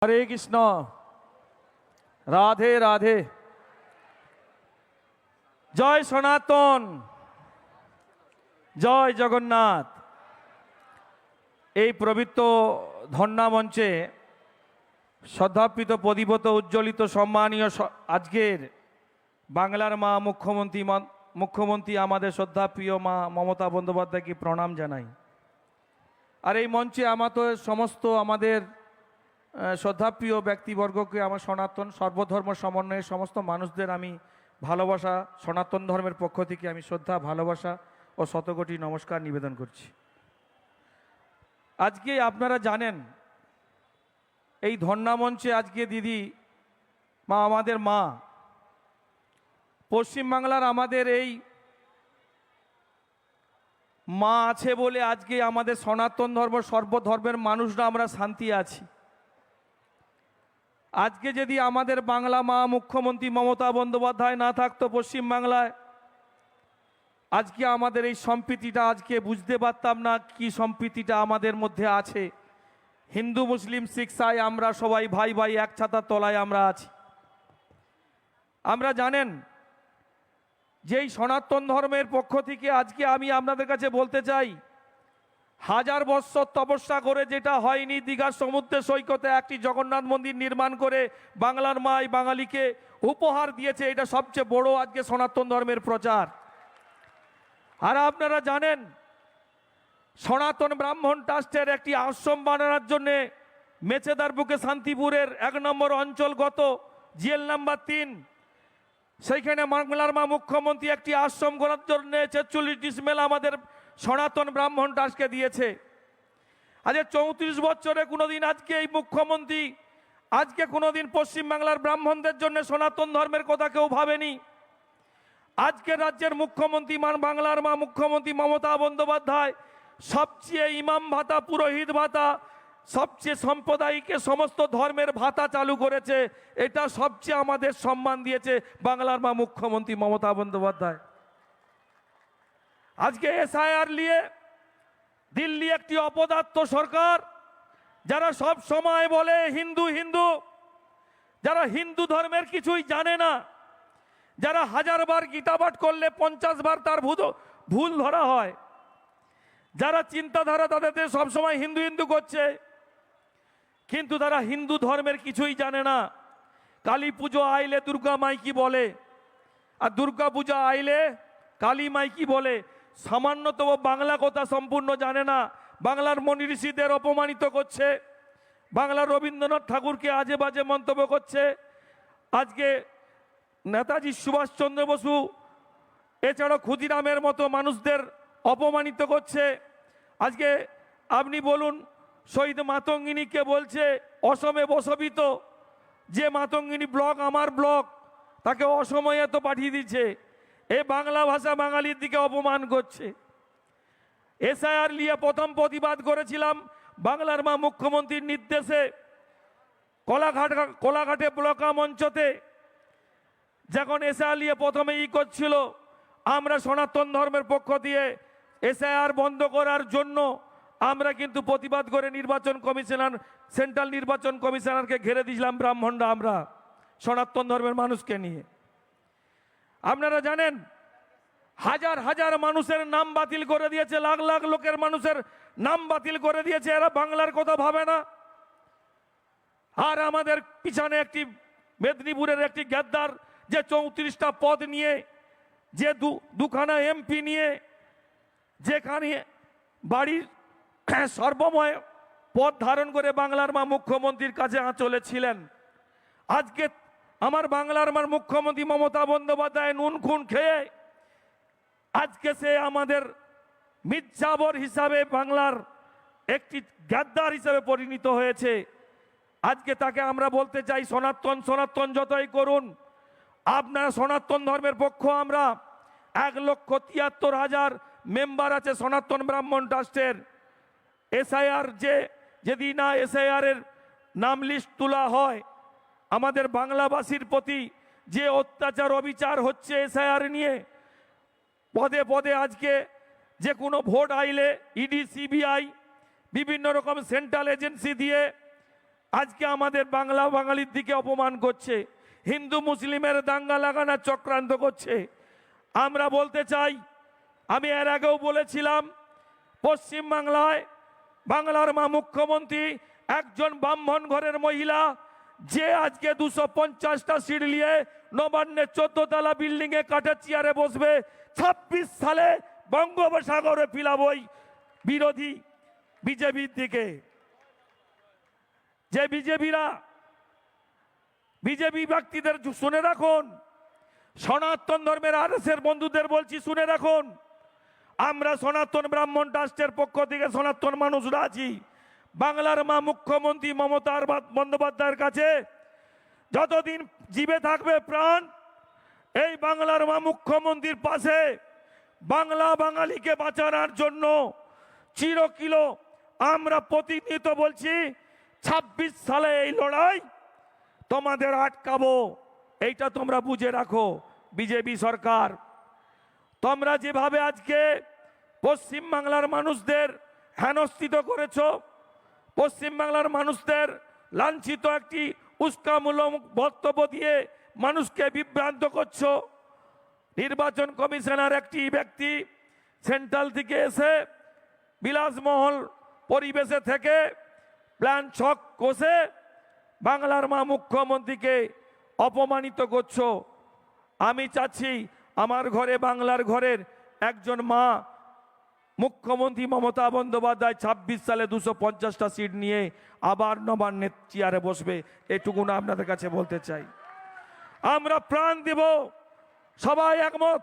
হরে কৃষ্ণ, রাধে রাধে। জয় সনাতন, জয় জগন্নাথ। এই পবিত্র ধন্যা মঞ্চে শ্রদ্ধার্পিত প্রদীপত উজ্জ্বলিত সম্মানীয় আজকের বাংলার মা মুখ্যমন্ত্রী আমাদের শ্রদ্ধাপ্রিয় মা মমতা বন্দ্যোপাধ্যায়কে প্রণাম জানাই। আর এই মঞ্চে সমস্ত আমাদের শ্রদ্ধাপ্রিয় ব্যক্তিবর্গকে আমার সনাতন সর্বধর্ম সমন্বয়ের সমস্ত মানুষদের আমি ভালোবাসা, সনাতন ধর্মের পক্ষ থেকে আমি শ্রদ্ধা, ভালোবাসা ও শতকোটি নমস্কার নিবেদন করছি। আজকে আপনারা জানেন এই ধন্যা মঞ্চে আজকে দিদি মা, আমাদের মা, পশ্চিমবাংলার আমাদের এই মা আছে বলে আজকে আমাদের সনাতন ধর্ম সর্বধর্মের মানুষরা আমরা শান্তি আছি। আজকে যদি আমাদের বাংলা মা মুখ্যমন্ত্রী মমতা বন্দ্যোপাধ্যায় না থাকতো পশ্চিমবাংলায়, আজকে আমাদের এই সম্প্রীতিটা আজকে বুঝতে পারতাম না কি সম্প্রীতিটা আমাদের মধ্যে আছে। হিন্দু মুসলিম শিখ সাই আমরা সবাই ভাই ভাই, এক ছাতার তলায় আমরা আছি। আমরা জানেন যে এই সনাতন ধর্মের পক্ষ থেকে আজকে আমি আপনাদের কাছে বলতে চাই, হাজার বৎসর তপস্যা করে যেটা হয়নি, দীঘার সমুদ্রের সৈকতে একটি জগন্নাথ মন্দির নির্মাণ করে বাংলার মাই বাঙালিকে উপহার দিয়েছে, এটা সবচেয়ে বড় আজকে সনাতন ধর্মের প্রচার। আর আপনারা জানেন সনাতন ব্রাহ্মণ ট্রাস্টের একটি আশ্রম বানানোর জন্যে মেচেদার বুকে শান্তিপুরের 1 নম্বর অঞ্চলগত জিএল নাম্বার 3, সেইখানে বাংলার মা মুখ্যমন্ত্রী একটি আশ্রম করার জন্য 43 ডিসমেল আমাদের সনাতন ব্রাহ্মণ ট্রাস্টকে দিয়েছে। আজ 34 বছরে কোনোদিন আজকে এই মুখ্যমন্ত্রী আজকে কোনোদিন পশ্চিমবাংলার ব্রাহ্মণদের জন্য সনাতন ধর্মের কথা কেউ ভাবেনি। আজকে রাজ্যের মুখ্যমন্ত্রী বাংলার মা মুখ্যমন্ত্রী মমতা বন্দ্যোপাধ্যায় সবচেয়ে ইমাম ভাতা, পুরোহিত ভাতা, সবচেয়ে সাম্প্রদায়িক সমস্ত ধর্মের ভাতা চালু করেছে। এটা সবচেয়ে আমাদের সম্মান দিয়েছে বাংলার মা মুখ্যমন্ত্রী মমতা বন্দ্যোপাধ্যায়। আজকে এসআইআর নিয়ে দিল্লি একটি অপদার্থ সরকার, যারা সব সময় বলে হিন্দু হিন্দু, যারা হিন্দু ধর্মের কিছুই জানে না, যারা 1000 বার গীতা পাঠ করলে 50 বার তার ভুল ধরা হয়, যারা চিন্তাধারা তাদের সবসময় হিন্দু হিন্দু করছে, কিন্তু তারা হিন্দু ধর্মের কিছুই জানে না। কালী পুজো আইলে দুর্গা মাই কি বলে, আর দুর্গা পূজা আইলে কালী মাই কি বলে, সামান্যতম বাংলা কথা সম্পূর্ণ জানে না। বাংলার মনি ঋষিদের অপমানিত করছে, বাংলার রবীন্দ্রনাথ ঠাকুরকে আজে বাজে মন্তব্য করছে। আজকে নেতাজি সুভাষচন্দ্র বসু এছাড়াও ক্ষুদিরামের মতো মানুষদের অপমানিত করছে। আজকে আপনি বলুন, শহীদ মাতঙ্গিনীকে বলছে অসমে বসবিত, যে মাতঙ্গিনী ব্লক আমার ব্লক, তাকে অসময়ে তো পাঠিয়ে দিচ্ছে। এই বাংলা ভাষা বাঙালির দিকে অপমান করছে। এসআইআর নিয়ে প্রথম প্রতিবাদ করেছিলাম বাংলার মা মুখ্যমন্ত্রীর নির্দেশে কোলাঘাটে ব্লকা মঞ্চতে, যখন এসআইআর নিয়ে প্রথমে করছিল, আমরা সনাতন ধর্মের পক্ষ দিয়ে এসআইআর বন্ধ করার জন্য আমরা কিন্তু প্রতিবাদ করে নির্বাচন কমিশনার, সেন্ট্রাল নির্বাচন কমিশনারকে ঘিরে দিয়েছিলাম ব্রাহ্মণরা, আমরা সনাতন ধর্মের মানুষকে নিয়ে। আপনারা জানেন হাজার হাজার মানুষের নাম বাতিল করে দিয়েছে, লাখ লাখ লোকের মানুষের নাম বাতিল করে দিয়েছে। এরা বাংলার কথা ভাবে না। আর আমাদের পিছনে একটি মেদিনীপুরের একটি গেদ্দার, যে 34টা পদ নিয়ে, যে দুখানা এমপি নিয়ে, যেখানে বাড়ির সর্বময় পদ ধারণ করে বাংলার মা মুখ্যমন্ত্রীর কাছে আঁচলে ছিলেন। আজকে আমার বাংলার মার মুখ্যমন্ত্রী মমতা বন্দ্যোপাধ্যায় নুন খুন খেয়ে আজকে সে আমাদের মির্জাবর হিসাবে বাংলার একটি গাদ্দার হিসাবে পরিণত হয়েছে। আজকে তাকে আমরা বলতে চাই, সনাতন সনাতন যতই করুন, আপনারা সনাতন ধর্মের পক্ষ। আমরা 1,73,000 মেম্বার আছে সনাতন ব্রাহ্মণ ট্রাস্টের। এসআইআর যদি না এসআইআর এর নাম লিস্ট তোলা হয়, আমাদের বাংলাবাসীর প্রতি যে অত্যাচার অবিচার হচ্ছে এসআইআর নিয়ে, পদে পদে আজকে যে কোনো ভোট আইলে ইডি সিবিআই বিভিন্ন রকম সেন্ট্রাল এজেন্সি দিয়ে আজকে আমাদের বাংলা বাঙালির দিকে অপমান করছে, হিন্দু মুসলিমের দাঙ্গা লাগানোর চক্রান্ত করছে। আমরা বলতে চাই, আমি এর আগেও বলেছিলাম, পশ্চিম বাংলায় বাংলার মা মুখ্যমন্ত্রী একজন ব্রাহ্মণ ঘরের মহিলা, যে আজকে 250টা সিট নিয়ে নবান্নের 14 তলা বিল্ডিং এ কাঠের চেয়ারে বসবে, 26 সালে বঙ্গোপসাগরে ফিলাবই বিরোধী বিজেপির দিকে। যে বিজেপি ব্যক্তিদের শুনে রাখুন, সনাতন ধর্মের আরএসএস বন্ধুদের বলছি শুনে রাখুন, আমরা সনাতন ব্রাহ্মণ ট্রাস্টের পক্ষ থেকে সনাতন মানুষরা আছি। বাংলার মা মুখ্যমন্ত্রী মমতা বন্দ্যোপাধ্যায়ের কাছে যতদিন জীবে থাকবে প্রাণ, এই বাংলার মা মুখ্যমন্ত্রীর পাশে বাংলা বাঙালিকে বাঁচানোর জন্য চিরকিলো আমরা প্রতিনিয়ত বলছি, 26 সালে এই লড়াই তোমাদের আটকাবো, এইটা তোমরা বুঝে রাখো। বিজেপি সরকার, তোমরা যেভাবে আজকে পশ্চিম বাংলার মানুষদের হেনস্থিত করেছো, পশ্চিম বাংলার মানুষদের লাঞ্ছিত একটি উস্কামূলক বক্তব্য দিয়ে মানুষকে বিভ্রান্ত করছো। নির্বাচন কমিশনার একটি ব্যক্তি সেন্ট্রাল থেকে এসে বিলাসমহল পরিবেশে থেকে প্ল্যান ছক কষে বাংলার মা মুখ্যমন্ত্রীকে অপমানিত করছো। আমি চাচ্ছি আমার ঘরে, বাংলার ঘরের একজন মা মুখ্যমন্ত্রী মমতা বন্দ্যোপাধ্যায় 26 সালে 250টা সিট নিয়ে আবার নবান্নের চেয়ারে বসবে, এটুকু না আপনাদের কাছে বলতে চাই। আমরা প্রাণ দেব, সবাই একমত।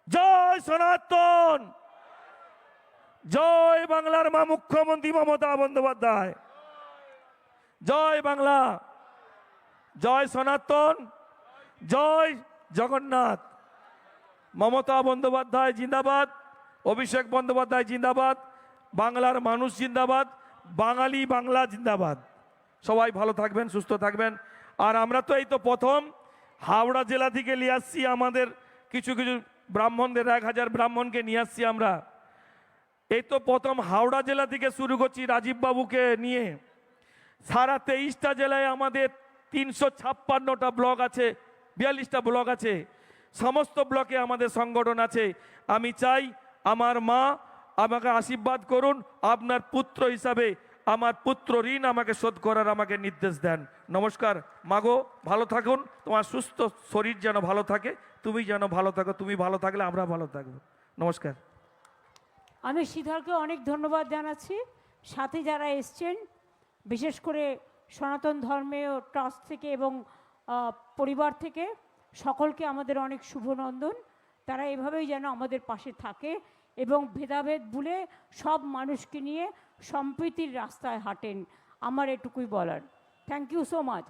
জয় সনাতন, জয় বাংলার মা মুখ্যমন্ত্রী মমতা বন্দ্যোপাধ্যায়, জয় বাংলা, জয় সনাতন, জয় জগন্নাথ। মমতা বন্দ্যোপাধ্যায় জিন্দাবাদ, অভিষেক বন্দ্যোপাধ্যায় জিন্দাবাদ, বাংলার মানুষ জিন্দাবাদ, বাঙালি বাংলা জিন্দাবাদ। সবাই ভালো থাকবেন, সুস্থ থাকবেন। আর আমরা তো এই তো প্রথম হাওড়া জেলা থেকে নিয়ে আসছি, আমাদের কিছু কিছু ব্রাহ্মণদের 1000 ব্রাহ্মণকে নিয়ে আসছি আমরা। এই তো প্রথম হাওড়া জেলা থেকে শুরু করছি রাজীব বাবুকে নিয়ে। সারা 23টা জেলায় আমাদের 356টা ব্লক আছে, 42টা ব্লক আছে, সমস্ত ব্লকে আমাদের সংগঠন আছে। আমি চাই আমার মা আমাকে আশীর্বাদ করুন, আপনার পুত্র হিসাবে আমার পুত্র ঋণ আমাকে শোধ করার আমাকে নির্দেশ দেন। নমস্কার মাগো, ভালো থাকুন, তোমার সুস্থ শরীর যেন ভালো থাকে, তুমি যেন ভালো থাকো, তুমি ভালো থাকলে আমরা ভালো থাকবো। নমস্কার। আমি শ্রীধরকে অনেক ধন্যবাদ জানাচ্ছি, সাথে যারা এসছেন, বিশেষ করে সনাতন ধর্মীয় ট্রাস্ট থেকে এবং পরিবার থেকে সকলকে আমাদের অনেক শুভনন্দন। তারা এভাবেই যেন আমাদের পাশে থাকে এবং ভেদাভেদ ভুলে সব মানুষকে নিয়ে সম্প্রীতির রাস্তায় হাঁটেন, আমার এটুকুই বলার। Thank you so much.